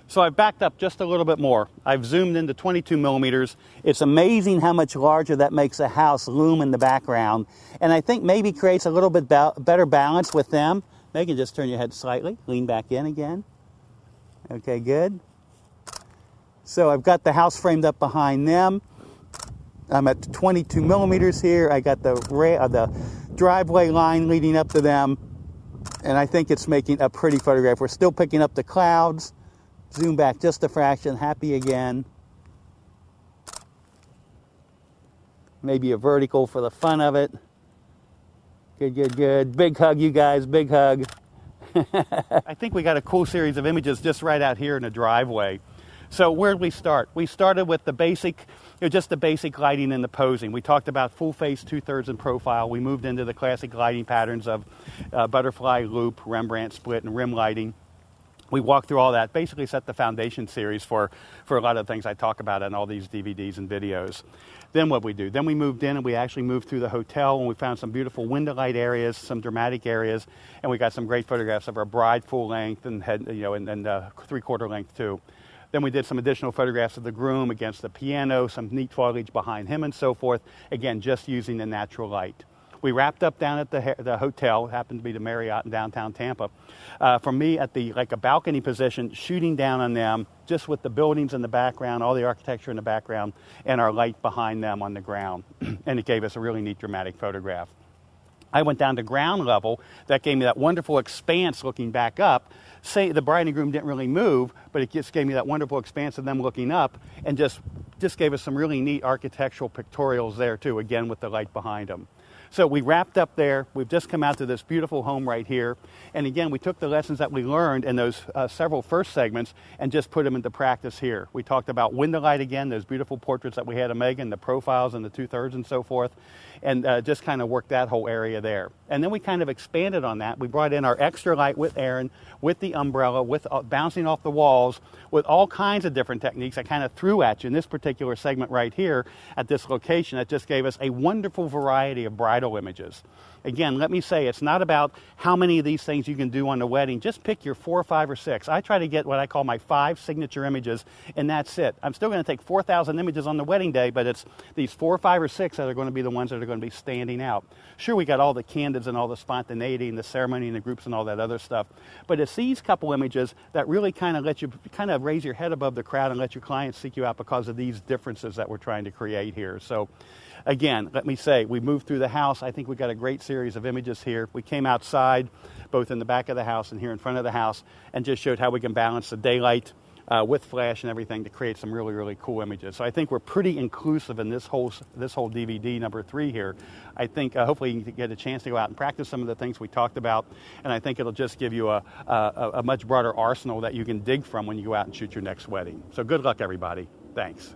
So I've backed up just a little bit more. I've zoomed into 22 millimeters. It's amazing how much larger that makes a house loom in the background. And I think maybe creates a little bit better balance with them. Megan, just turn your head slightly. Lean back in again. Okay, good. So I've got the house framed up behind them. I'm at 22 millimeters here. I got the driveway line leading up to them. And I think it's making a pretty photograph. We're still picking up the clouds. Zoom back just a fraction, happy again. Maybe a vertical for the fun of it. Good, good, good. Big hug, you guys, big hug. I think we got a cool series of images just right out here in the driveway. So where did we start? We started with the basic, just the basic lighting and the posing. We talked about full face, 2/3 and profile. We moved into the classic lighting patterns of butterfly, loop, Rembrandt split, and rim lighting. We walked through all that, basically set the foundation series for a lot of the things I talk about in all these DVDs and videos. Then what we do? Then we moved in and we actually moved through the hotel and we found some beautiful window light areas, some dramatic areas, and we got some great photographs of our bride full length and head, and 3/4 length too. Then we did some additional photographs of the groom against the piano, some neat foliage behind him and so forth, again, just using the natural light. We wrapped up down at the hotel, it happened to be the Marriott in downtown Tampa. For me, at a balcony position, shooting down on them, just with the buildings in the background, all the architecture in the background, and our light behind them on the ground. And it gave us a really neat dramatic photograph. I went down to ground level. That gave me that wonderful expanse looking back up. Say the bride and groom didn't really move, but it just gave me that wonderful expanse of them looking up, and just gave us some really neat architectural pictorials there too, again with the light behind them. So we wrapped up there. We've just come out to this beautiful home right here. And again, we took the lessons that we learned in those several first segments and just put them into practice here. We talked about window light again, those beautiful portraits that we had of Megan, the profiles and the 2/3 and so forth, and just kind of worked that whole area there. And then we kind of expanded on that. We brought in our extra light with Aaron, with the umbrella, with bouncing off the walls, with all kinds of different techniques I kind of threw at you in this particular segment right here at this location that just gave us a wonderful variety of bridal images. Again, let me say, it's not about how many of these things you can do on the wedding. Just pick your 4, 5, or 6. I try to get what I call my 5 signature images, and that's it. I'm still going to take 4,000 images on the wedding day, but it's these 4, 5, or 6 that are going to be the ones that are going to be standing out. Sure, we got all the candids and all the spontaneity and the ceremony and the groups and all that other stuff, but it's these couple images that really kind of let you kind of raise your head above the crowd and let your clients seek you out because of these differences that we're trying to create here. So again, let me say, we moved through the house. I think we got a great series of images here. We came outside, both in the back of the house and here in front of the house, and just showed how we can balance the daylight with flash and everything to create some really, really cool images. So I think we're pretty inclusive in this whole DVD number 3 here. I think hopefully you can get a chance to go out and practice some of the things we talked about, and I think it'll just give you a much broader arsenal that you can dig from when you go out and shoot your next wedding. So good luck, everybody. Thanks.